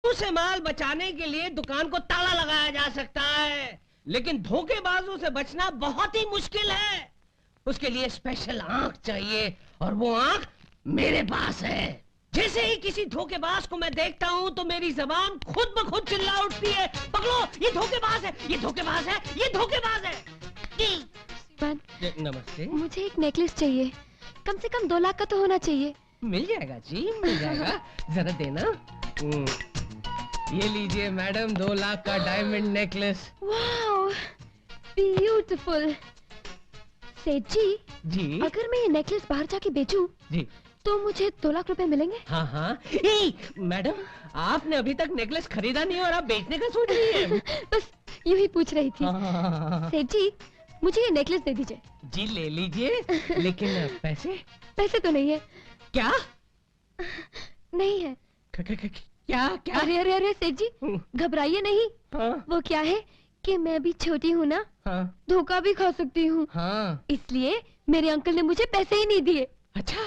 से माल बचाने के लिए दुकान को ताला लगाया जा सकता है, लेकिन धोखेबाजों से बचना बहुत ही मुश्किल है। उसके लिए स्पेशल आंख चाहिए और वो आंख मेरे पास है। जैसे ही किसी धोखेबाज को मैं देखता हूँ तो मेरी जबान खुद ब खुद चिल्ला उठती है, पकड़ो ये धोखेबाज है, ये धोखेबाज है, ये धोखेबाज है। नमस्ते, मुझे एक नेकलेस चाहिए, कम से कम 2 लाख का तो होना चाहिए। मिल जाएगा जी, मिल जाएगा। जरा देना। ये लीजिए मैडम, 2 लाख का डायमंड नेकलेस। Wow, beautiful. सेठ जी, अगर मैं ये नेकलेस बाहर जाके बेचूं, जी, तो मुझे 2 लाख रुपए मिलेंगे? हाँ हाँ। मैडम, आपने अभी तक नेकलेस खरीदा नहीं और आप बेचने का सोच रही हैं? बस यूं ही पूछ रही थी। सेठ जी, मुझे ये नेकलेस दे दीजिए। जी ले लीजिए, लेकिन पैसे? पैसे तो नहीं है। क्या? नहीं है। क्या क्या? अरे अरे अरे सेठ जी, घबराइए नहीं। हाँ? वो क्या है कि मैं भी छोटी हूँ ना, हाँ? धोखा भी खा सकती हूँ। हाँ? इसलिए मेरे अंकल ने मुझे पैसे ही नहीं दिए। अच्छा?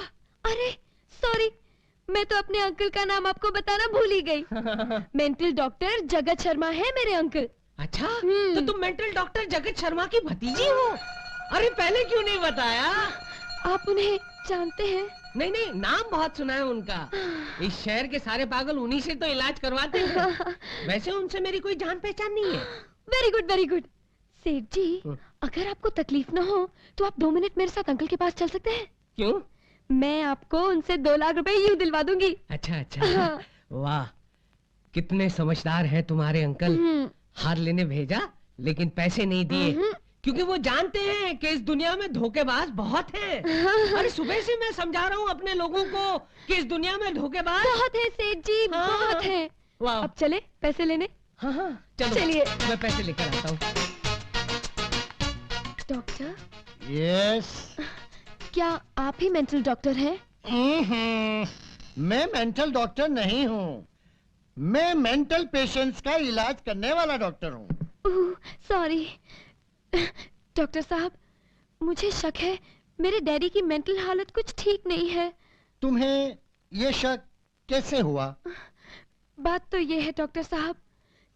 अरे सॉरी, मैं तो अपने अंकल का नाम आपको बताना भूल ही गई। मेंटल डॉक्टर जगत शर्मा है मेरे अंकल। अच्छा, तो तुम मेंटल डॉक्टर जगत शर्मा की भतीजी हो? अरे पहले क्यों नहीं बताया? आप उन्हें जानते हैं? नहीं नहीं, नाम बहुत सुना है उनका। इस शहर के सारे पागल उन्हीं से तो इलाज करवाते हैं। वैसे उनसे मेरी कोई जान पहचान नहीं है। Very good very good. सेठ जी, अगर आपको तकलीफ न हो तो आप 2 मिनट मेरे साथ अंकल के पास चल सकते हैं? क्यों? मैं आपको उनसे 2 लाख रुपए यूं दिलवा दूंगी। अच्छा अच्छा। वाह, कितने समझदार हैं तुम्हारे अंकल। हार लेने भेजा लेकिन पैसे नहीं दिए, क्योंकि वो जानते हैं कि इस दुनिया में धोखेबाज बहुत हैं। अरे सुबह से मैं समझा रहा हूँ अपने लोगों को कि इस दुनिया में धोखेबाज बहुत है सेठ जी, बहुत है। अब चले पैसे लेने? हाँ हाँ चलो, चलिए। मैं पैसे लेकर आता हूँ। डॉक्टर? यस। क्या आप ही मेंटल डॉक्टर हैं? मैं मेंटल डॉक्टर नहीं हूँ, मैं मेंटल पेशेंट्स का इलाज करने वाला डॉक्टर हूँ। सॉरी डॉक्टर साहब, मुझे शक है मेरे डैडी की मेंटल हालत कुछ ठीक नहीं है। तुम्हें ये शक कैसे हुआ? बात तो ये है डॉक्टर साहब,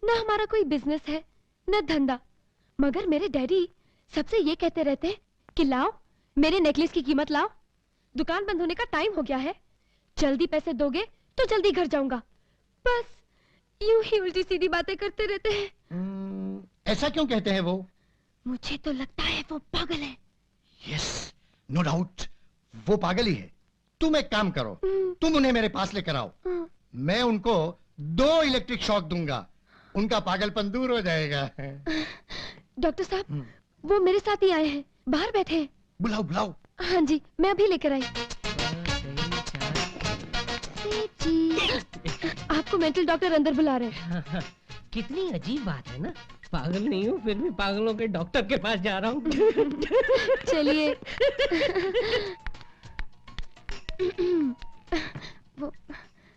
न हमारा कोई बिजनेस है न धंधा, मगर मेरे डैडी सबसे ये कहते रहते हैं कि लाओ मेरे नेकलेस की कीमत लाओ, दुकान बंद होने का टाइम हो गया है, जल्दी पैसे दोगे तो जल्दी घर जाऊंगा। बस यूं ही उल्टी सीधी बातें करते रहते हैं। ऐसा क्यों कहते हैं वो? मुझे तो लगता है वो पागल है। यस, नो डाउट वो पागल ही है। तुम एक काम करो, तुम उन्हें मेरे पास लेकर आओ, मैं उनको 2 इलेक्ट्रिक शॉक दूंगा, उनका पागलपन दूर हो जाएगा। डॉक्टर साहब, वो मेरे साथ ही आए हैं, बाहर बैठे हैं। बुलाओ बुलाओ। हाँ जी, मैं अभी लेकर आई। आपको मेंटल डॉक्टर अंदर बुला रहे हैं। कितनी अजीब बात है ना, पागल नहीं हूँ फिर भी पागलों के डॉक्टर के पास जा रहा हूँ। चलिए।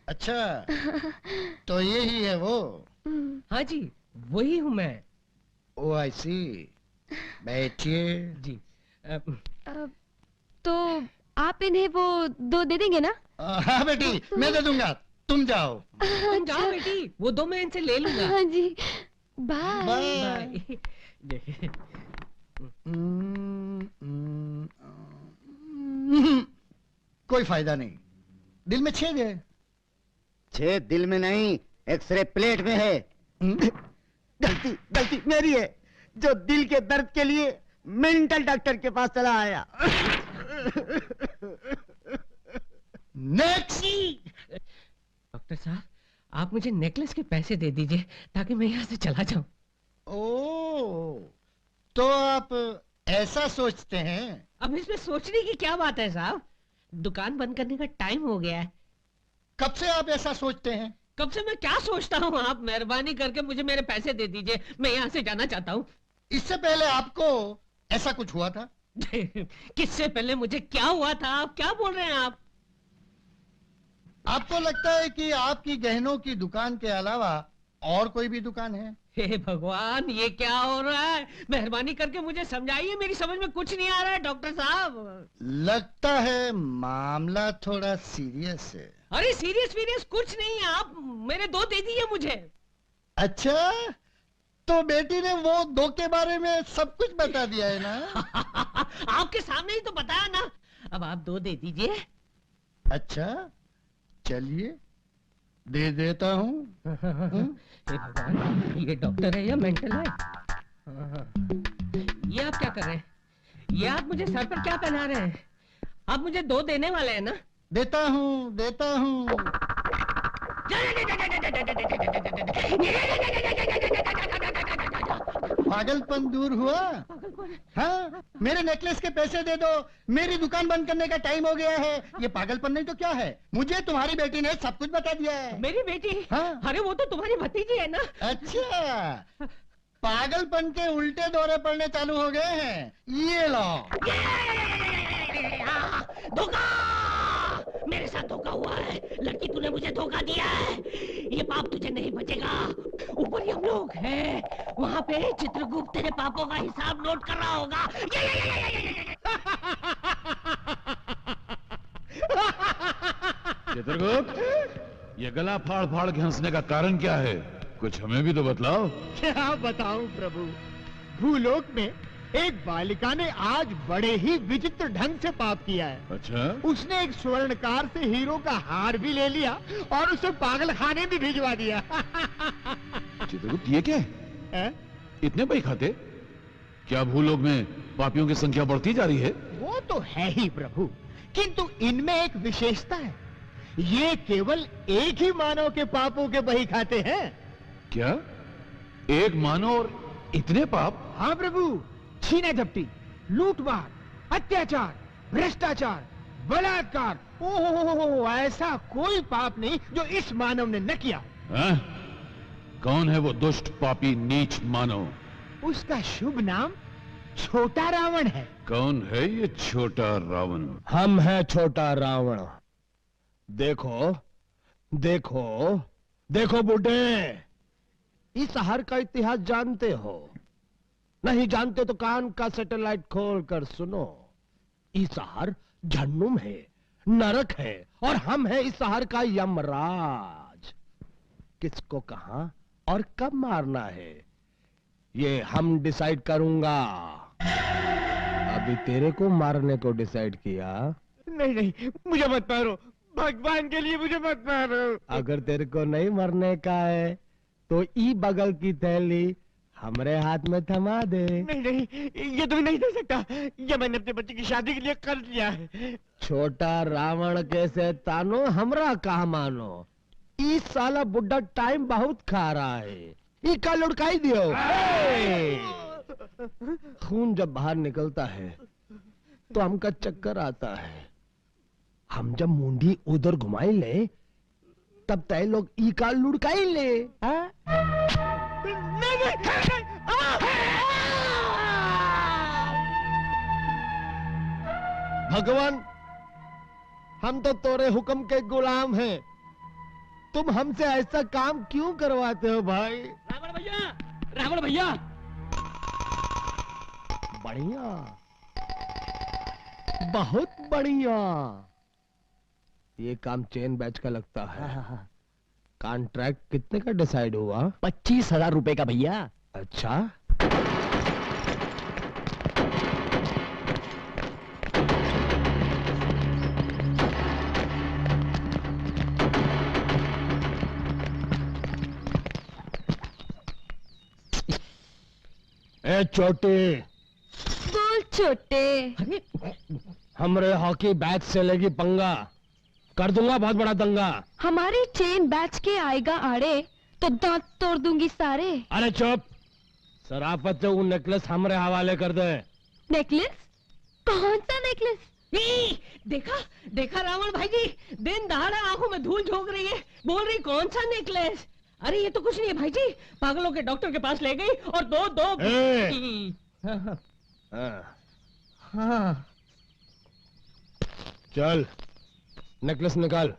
अच्छा, तो ये ही है वो? हाँ जी, वही हूँ मैं। ओ आई सी। बैठिए। जी। तो आप इन्हें वो 2 दे देंगे ना? हाँ बेटी, मैं दे दूंगा, तुम जाओ। तुम जाओ बेटी, वो 2 मैं इनसे ले लूंगा। हाँ जी, बाय। बाय। कोई फायदा नहीं, दिल में छेद है। छेद दिल में नहीं, एक्सरे प्लेट में है। गलती मेरी है, जो दिल के दर्द के लिए मेंटल डॉक्टर के पास चला आया। नेक्स्ट। डॉक्टर साहब, आप मुझे नेकलेस के पैसे दे दीजिए ताकि मैं यहाँ से चला जाऊं। ओह, तो आप ऐसा सोचते हैं? अब इसमें सोचने की क्या बात है साहब, दुकान बंद करने का टाइम हो गया है। कब से आप ऐसा सोचते हैं? कब से मैं क्या सोचता हूँ, आप मेहरबानी करके मुझे मेरे पैसे दे दीजिए, मैं यहाँ से जाना चाहता हूँ। इससे पहले आपको ऐसा कुछ हुआ था? किससे पहले मुझे क्या हुआ था, आप क्या बोल रहे हैं आप? आपको लगता है कि आपकी गहनों की दुकान के अलावा और कोई भी दुकान है? हे भगवान, ये क्या हो रहा है, मेहरबानी करके मुझे समझाइए, मेरी समझ में कुछ नहीं आ रहा है डॉक्टर साहब। लगता है मामला थोड़ा सीरियस है। अरे सीरियस कुछ नहीं है, आप मेरे 2 दे दीजिए मुझे। अच्छा, तो बेटी ने वो 2 के बारे में सब कुछ बता दिया है ना? आपके सामने ही तो बताया ना। अब आप 2 दे दीजिए। अच्छा, चलिए दे देता हूँ। ये डॉक्टर है या मेंटल है? ये आप क्या कर रहे हैं? ये आप मुझे सर पर क्या पहना रहे हैं? आप मुझे 2 देने वाले हैं ना? देता हूँ, देता हूँ। पागलपन दूर हुआ? हाँ, मेरे नेकलेस के पैसे दे दो, मेरी दुकान बंद करने का टाइम हो गया है। ये पागलपन नहीं तो क्या है? मुझे तुम्हारी बेटी ने सब कुछ बता दिया है। मेरी बेटी? हाँ। अरे वो तो तुम्हारी भतीजी है ना? अच्छा, पागलपन के उल्टे दौरे पड़ने चालू हो गए हैं। ये लो। धोखा! मेरे साथ धोखा हुआ है। लड़की, तूने मुझे धोखा दिया है। ये पाप तुझे नहीं बचेगा। ऊपर हम लोग हैं, वहाँ पे चित्रगुप्त तेरे पापों का हिसाब नोट कर रहा होगा। चित्रगुप्त, ये गला फाड़ फाड़ के हंसने का कारण क्या है? कुछ हमें भी तो बतलाओ। क्या बताऊं प्रभु, भूलोक में एक बालिका ने आज बड़े ही विचित्र ढंग से पाप किया है। अच्छा? उसने एक स्वर्णकार से हीरो का हार भी ले लिया और उसे पागल खाने भी भिजवा दिया। चित्रगुप्त, ये क्या है? इतने पैसे खाते? क्या भूलोक में पापियों की संख्या बढ़ती जा रही है? वो तो है ही प्रभु, किंतु इनमें एक विशेषता है। ये केवल एक ही मानव के पापों के बही खाते हैं। क्या? एक मानव और इतने पाप? हाँ प्रभु, छीना झपटी, लूटमार, अत्याचार, भ्रष्टाचार, बलात्कार, ओहो, ऐसा कोई पाप नहीं जो इस मानव ने न किया। हाँ? कौन है वो दुष्ट पापी नीच मानव? उसका शुभ नाम छोटा रावण है। कौन है ये छोटा रावण? हम हैं छोटा रावण। देखो देखो देखो बुड्ढे, इस शहर का इतिहास जानते हो? नहीं जानते तो कान का सैटेलाइट खोल कर सुनो। इस शहर जहन्नुम है, नरक है, और हम हैं इस शहर का यमराज। किसको कहां और कब मारना है ये हम डिसाइड करूंगा। अभी तेरे को मारने को डिसाइड किया। नहीं नहीं, मुझे मत मारो, भगवान के लिए मुझे मत मारो। अगर तेरे को नहीं मरने का है तो ई बगल की थैली हमरे हाथ में थमा दे। नहीं नहीं, ये तो नहीं दे सकता। ये मैंने अपने बच्चे की शादी के लिए कर लिया है। छोटा रावण कैसे तानो हमरा कहा मानो। इस साला बुड्ढा टाइम बहुत खा रहा है। ई का लुढ़काई दियो। खून जब बाहर निकलता है तो हमका चक्कर आता है। हम जब मुंडी उधर घुमाई ले तब तय लोग ई का लुढ़काई ले। भगवान, हम तो तोरे हुक्म के गुलाम हैं। तुम हमसे ऐसा काम क्यों करवाते हो भाई? रावण भैया, रावण भैया। बढ़िया, बहुत बढ़िया। ये काम चेन बैच का लगता है। कॉन्ट्रैक्ट कितने का डिसाइड हुआ? 25,000 रुपए का भैया। अच्छा, ए छोटे, बोल छोटे। हमरे हॉकी बैच से लेगी पंगा, कर दूंगा बहुत बड़ा दंगा। हमारी चेन बैच के आएगा आड़े तो दांत तोड़ दूंगी सारे। अरे चुप, सराफत से वो नेकलेस हमरे हवाले कर दे। नेकलेस? कौन सा नेकलेस? देखा देखा रावण भाई जी, दिन दहाड़ा आंखों में धूल झोंक रही है, बोल रही कौन सा नेकलेस। अरे ये तो कुछ नहीं है भाई जी, पागलों के डॉक्टर के पास ले गई और दो हाँ। चल नेकलेस निकाल।